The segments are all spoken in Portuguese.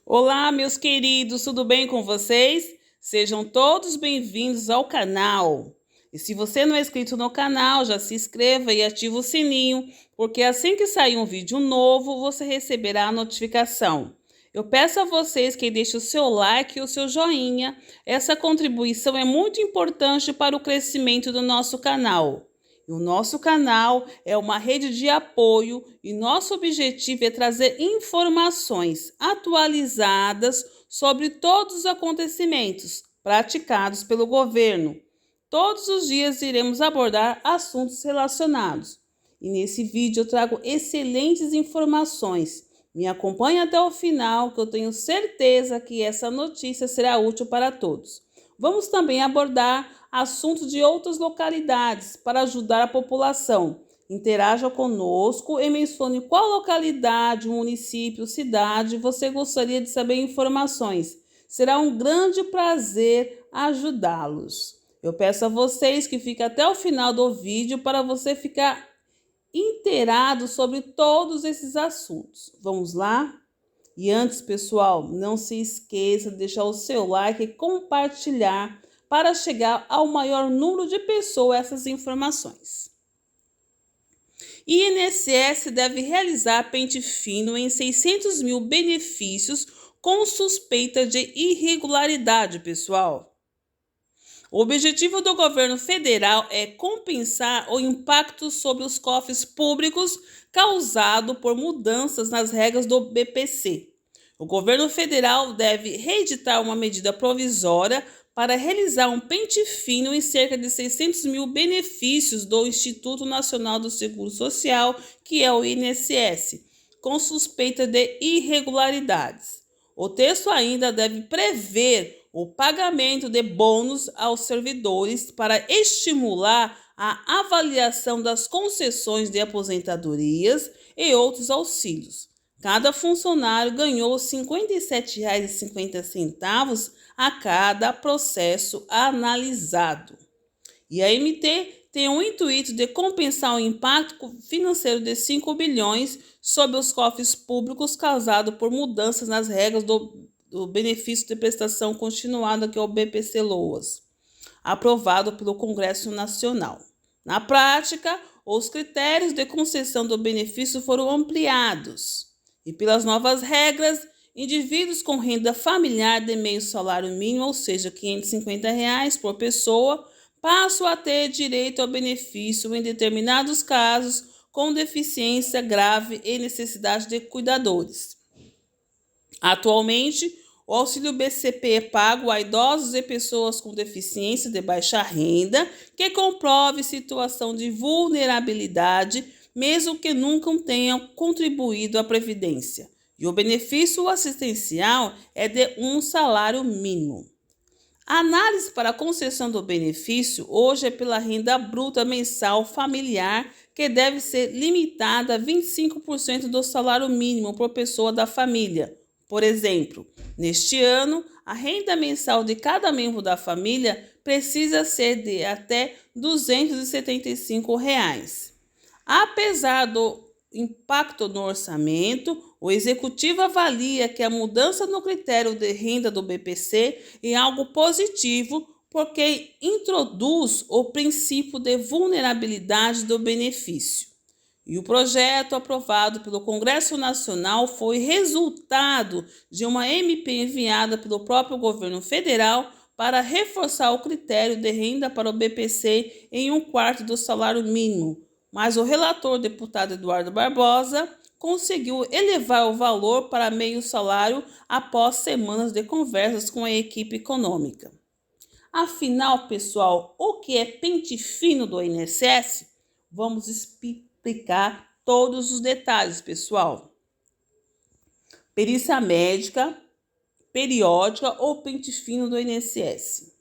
Olá, meus queridos, tudo bem com vocês? Sejam todos bem-vindos ao canal. E se você não é inscrito no canal, já se inscreva e ative o sininho, porque assim que sair um vídeo novo, você receberá a notificação. Eu peço a vocês que deixem o seu like e o seu joinha. Essa contribuição é muito importante para o crescimento do nosso canal. O nosso canal é uma rede de apoio e nosso objetivo é trazer informações atualizadas sobre todos os acontecimentos praticados pelo governo. Todos os dias iremos abordar assuntos relacionados. E nesse vídeo eu trago excelentes informações. Me acompanhe até o final, que eu tenho certeza que essa notícia será útil para todos. Vamos também abordar assuntos de outras localidades para ajudar a população. Interaja conosco e mencione qual localidade, município, cidade você gostaria de saber informações. Será um grande prazer ajudá-los. Eu peço a vocês que fiquem até o final do vídeo para você ficar inteirado sobre todos esses assuntos. Vamos lá? E antes, pessoal, não se esqueça de deixar o seu like e compartilhar para chegar ao maior número de pessoas essas informações. INSS deve realizar pente fino em 600 mil benefícios com suspeita de irregularidade, pessoal. O objetivo do governo federal é compensar o impacto sobre os cofres públicos causado por mudanças nas regras do BPC. O governo federal deve reeditar uma medida provisória para realizar um pente fino em cerca de 600 mil benefícios do Instituto Nacional do Seguro Social, que é o INSS, com suspeita de irregularidades. O texto ainda deve prever o pagamento de bônus aos servidores para estimular a avaliação das concessões de aposentadorias e outros auxílios. Cada funcionário ganhou R$ 57,50 a cada processo analisado. E a MT tem o intuito de compensar o impacto financeiro de 5 bilhões sobre os cofres públicos causado por mudanças nas regras do benefício de prestação continuada, que é o BPC-LOAS, aprovado pelo Congresso Nacional. Na prática, os critérios de concessão do benefício foram ampliados e, pelas novas regras, indivíduos com renda familiar de meio salário mínimo, ou seja, R$ 550 por pessoa, passam a ter direito ao benefício em determinados casos com deficiência grave e necessidade de cuidadores. Atualmente, o auxílio BCP é pago a idosos e pessoas com deficiência de baixa renda que comprove situação de vulnerabilidade, mesmo que nunca tenham contribuído à Previdência. E o benefício assistencial é de um salário mínimo. A análise para a concessão do benefício hoje é pela renda bruta mensal familiar, que deve ser limitada a 25% do salário mínimo por pessoa da família. Por exemplo, neste ano, a renda mensal de cada membro da família precisa ser de até R$ 275. Apesar do impacto no orçamento, o executivo avalia que a mudança no critério de renda do BPC é algo positivo, porque introduz o princípio de vulnerabilidade do benefício. E o projeto aprovado pelo Congresso Nacional foi resultado de uma MP enviada pelo próprio governo federal para reforçar o critério de renda para o BPC em 1/4 do salário mínimo, mas o relator, deputado Eduardo Barbosa, conseguiu elevar o valor para meio salário após semanas de conversas com a equipe econômica. Afinal, pessoal, o que é pente fino do INSS? Vamos explicar todos os detalhes, pessoal. Perícia médica, periódica ou pente fino do INSS.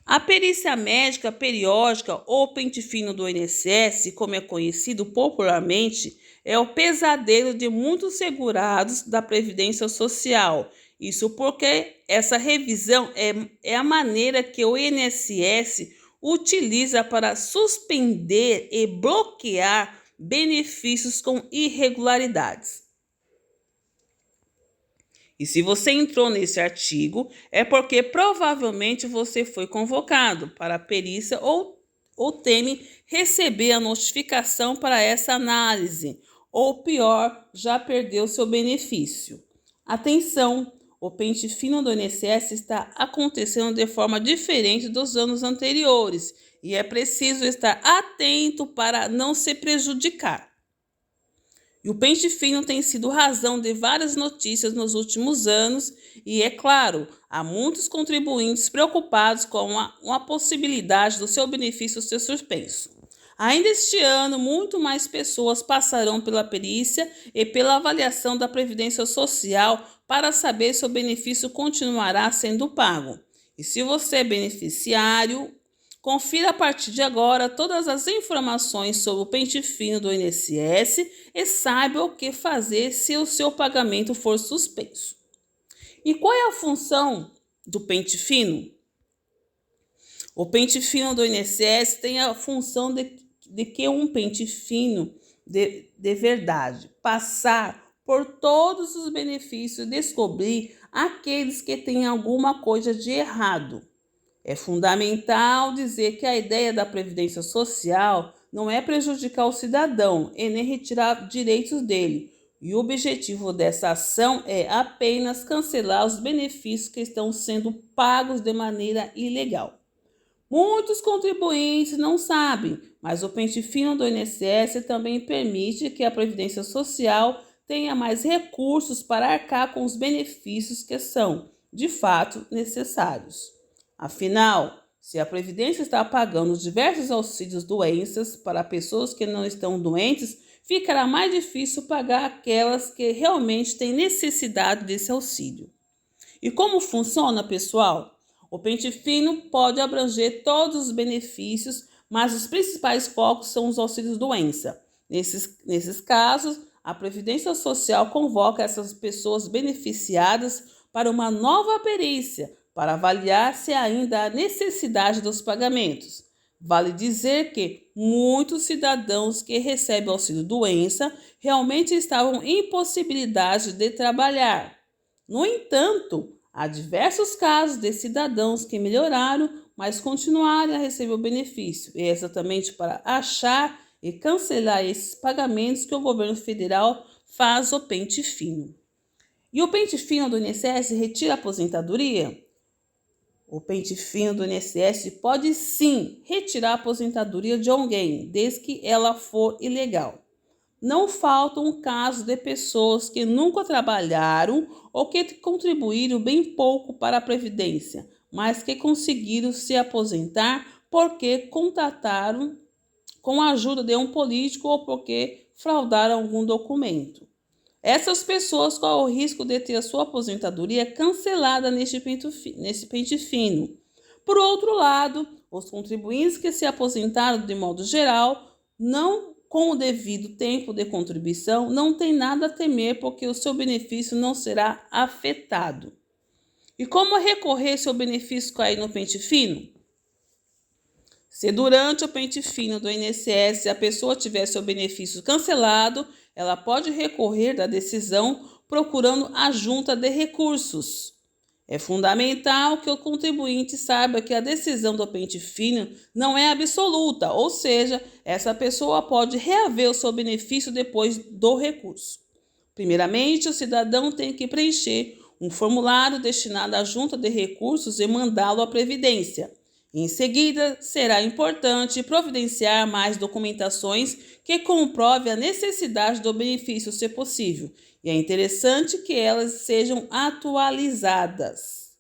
A perícia médica periódica ou pente fino do INSS, como é conhecido popularmente, é o pesadelo de muitos segurados da Previdência Social. Isso porque essa revisão é a maneira que o INSS utiliza para suspender e bloquear benefícios com irregularidades. E se você entrou nesse artigo, é porque provavelmente você foi convocado para a perícia ou teme receber a notificação para essa análise, ou pior, já perdeu seu benefício. Atenção! O pente fino do INSS está acontecendo de forma diferente dos anos anteriores e é preciso estar atento para não se prejudicar. E o pente fino tem sido razão de várias notícias nos últimos anos e, é claro, há muitos contribuintes preocupados com a possibilidade do seu benefício ser suspenso. Ainda este ano, muito mais pessoas passarão pela perícia e pela avaliação da Previdência Social para saber se o benefício continuará sendo pago. E se você é beneficiário, confira a partir de agora todas as informações sobre o pente fino do INSS e saiba o que fazer se o seu pagamento for suspenso. E qual é a função do pente fino? O pente fino do INSS tem a função de que um pente fino de verdade, passar por todos os benefícios e descobrir aqueles que têm alguma coisa de errado. É fundamental dizer que a ideia da Previdência Social não é prejudicar o cidadão e nem retirar direitos dele. E o objetivo dessa ação é apenas cancelar os benefícios que estão sendo pagos de maneira ilegal. Muitos contribuintes não sabem, mas o pente fino do INSS também permite que a Previdência Social tenha mais recursos para arcar com os benefícios que são, de fato, necessários. Afinal, se a Previdência está pagando diversos auxílios doenças para pessoas que não estão doentes, ficará mais difícil pagar aquelas que realmente têm necessidade desse auxílio. E como funciona, pessoal? O pente fino pode abranger todos os benefícios, mas os principais focos são os auxílios-doença. Nesses casos, a Previdência Social convoca essas pessoas beneficiadas para uma nova perícia, para avaliar se ainda há necessidade dos pagamentos. Vale dizer que muitos cidadãos que recebem auxílio-doença realmente estavam impossibilitados de trabalhar. No entanto, há diversos casos de cidadãos que melhoraram, mas continuaram a receber o benefício, e é exatamente para achar e cancelar esses pagamentos que o governo federal faz o pente fino. E o pente fino do INSS retira a aposentadoria? O pente fino do INSS pode sim retirar a aposentadoria de alguém, desde que ela for ilegal. Não faltam casos de pessoas que nunca trabalharam ou que contribuíram bem pouco para a Previdência, mas que conseguiram se aposentar porque contrataram com a ajuda de um político ou porque fraudaram algum documento. Essas pessoas correm o risco de ter a sua aposentadoria cancelada nesse pente fino. Por outro lado, os contribuintes que se aposentaram de modo geral, não com o devido tempo de contribuição, não tem nada a temer porque o seu benefício não será afetado. E como recorrer se o benefício cair no pente fino? Se durante o pente fino do INSS a pessoa tiver seu benefício cancelado, ela pode recorrer da decisão procurando a junta de recursos. É fundamental que o contribuinte saiba que a decisão do pente fino não é absoluta, ou seja, essa pessoa pode reaver o seu benefício depois do recurso. Primeiramente, o cidadão tem que preencher um formulário destinado à junta de recursos e mandá-lo à Previdência. Em seguida, será importante providenciar mais documentações que comprovem a necessidade do benefício, se possível, e é interessante que elas sejam atualizadas.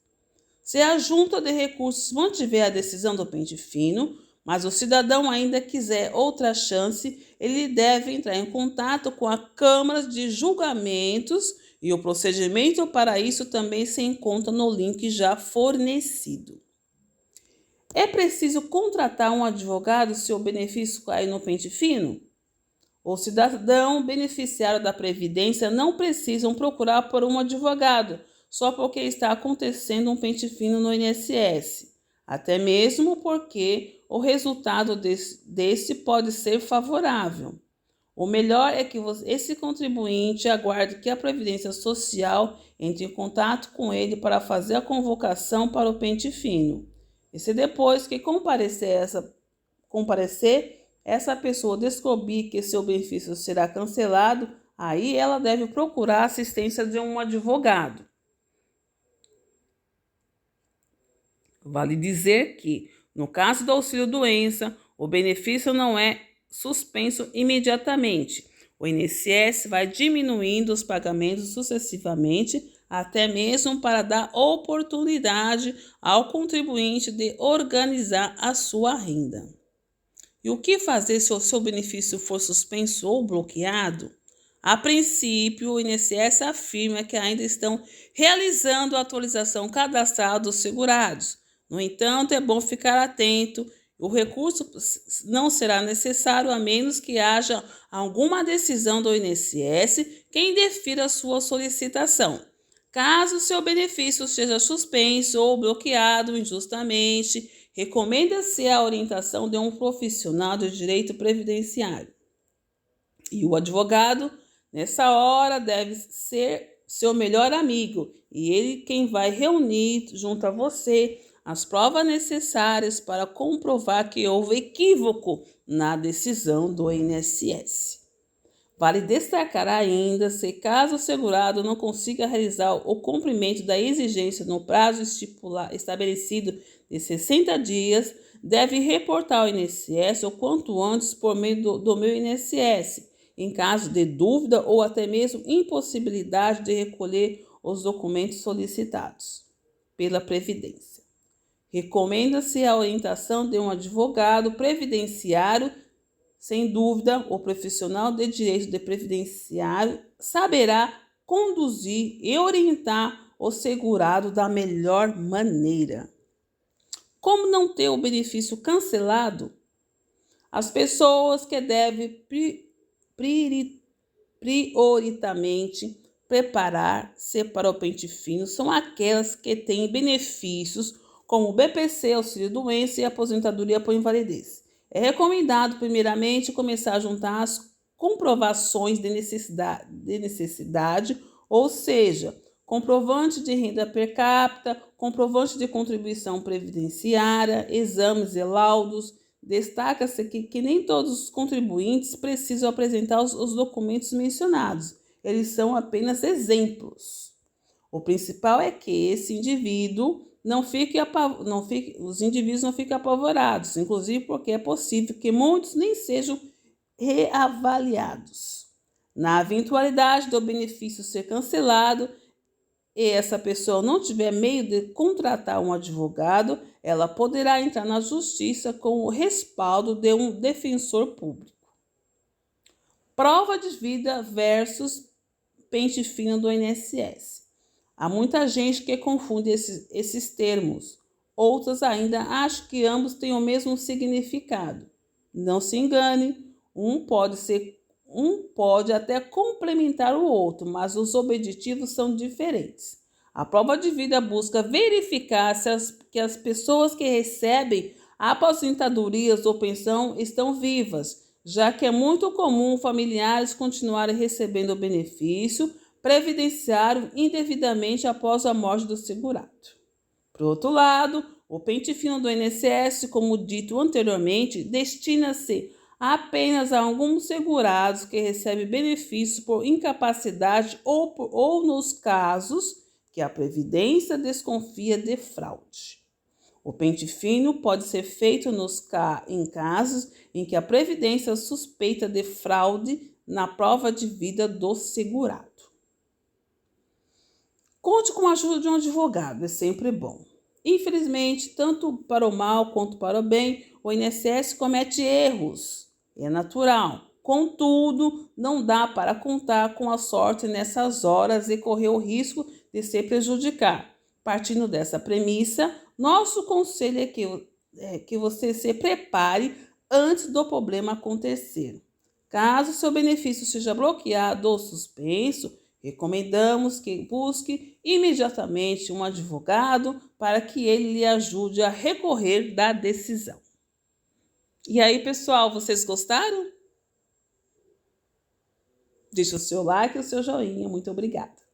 Se a junta de recursos mantiver a decisão do pente fino, mas o cidadão ainda quiser outra chance, ele deve entrar em contato com a Câmara de Julgamentos e o procedimento para isso também se encontra no link já fornecido. É preciso contratar um advogado se o benefício cair no pente fino? O cidadão beneficiário da Previdência não precisam procurar por um advogado só porque está acontecendo um pente fino no INSS, até mesmo porque o resultado desse pode ser favorável. O melhor é que esse contribuinte aguarde que a Previdência Social entre em contato com ele para fazer a convocação para o pente fino. E se depois que comparecer, essa pessoa descobrir que seu benefício será cancelado, aí ela deve procurar a assistência de um advogado. Vale dizer que, no caso do auxílio-doença, o benefício não é suspenso imediatamente. O INSS vai diminuindo os pagamentos sucessivamente, até mesmo para dar oportunidade ao contribuinte de organizar a sua renda. E o que fazer se o seu benefício for suspenso ou bloqueado? A princípio, o INSS afirma que ainda estão realizando a atualização cadastral dos segurados. No entanto, é bom ficar atento. O recurso não será necessário a menos que haja alguma decisão do INSS que indefira a sua solicitação. Caso seu benefício seja suspenso ou bloqueado injustamente, recomenda-se a orientação de um profissional de direito previdenciário. E o advogado, nessa hora, deve ser seu melhor amigo e ele quem vai reunir junto a você as provas necessárias para comprovar que houve equívoco na decisão do INSS. Vale destacar ainda, se caso o segurado não consiga realizar o cumprimento da exigência no prazo estabelecido de 60 dias, deve reportar ao INSS o quanto antes por meio do Meu INSS, em caso de dúvida ou até mesmo impossibilidade de recolher os documentos solicitados pela Previdência. Recomenda-se a orientação de um advogado previdenciário. Sem dúvida, o profissional de direito de previdenciário saberá conduzir e orientar o segurado da melhor maneira. Como não ter o benefício cancelado? As pessoas que devem prioritariamente preparar-se para o pente fino são aquelas que têm benefícios como o BPC, auxílio-doença e aposentadoria por invalidez. É recomendado, primeiramente, começar a juntar as comprovações de necessidade, ou seja, comprovante de renda per capita, comprovante de contribuição previdenciária, exames e laudos. Destaca-se que nem todos os contribuintes precisam apresentar os documentos mencionados. Eles são apenas exemplos. O principal é que esse indivíduo os indivíduos não fiquem apavorados, inclusive porque é possível que muitos nem sejam reavaliados. Na eventualidade do benefício ser cancelado e essa pessoa não tiver meio de contratar um advogado, ela poderá entrar na justiça com o respaldo de um defensor público. Prova de vida versus pente fino do INSS. Há muita gente que confunde esses termos. Outras ainda acham que ambos têm o mesmo significado. Não se engane, um pode até complementar o outro, mas os objetivos são diferentes. A prova de vida busca verificar que as pessoas que recebem aposentadorias ou pensão estão vivas, já que é muito comum familiares continuarem recebendo o benefício previdenciário indevidamente após a morte do segurado. Por outro lado, o pente fino do INSS, como dito anteriormente, destina-se apenas a alguns segurados que recebem benefício por incapacidade ou nos casos que a Previdência desconfia de fraude. O pente fino pode ser feito em casos em que a Previdência suspeita de fraude na prova de vida do segurado. Conte com a ajuda de um advogado, é sempre bom. Infelizmente, tanto para o mal quanto para o bem, o INSS comete erros. É natural. Contudo, não dá para contar com a sorte nessas horas e correr o risco de se prejudicar. Partindo dessa premissa, nosso conselho é que você se prepare antes do problema acontecer. Caso seu benefício seja bloqueado ou suspenso, recomendamos que busque imediatamente um advogado para que ele lhe ajude a recorrer da decisão. E aí, pessoal, vocês gostaram? Deixe o seu like e o seu joinha. Muito obrigada.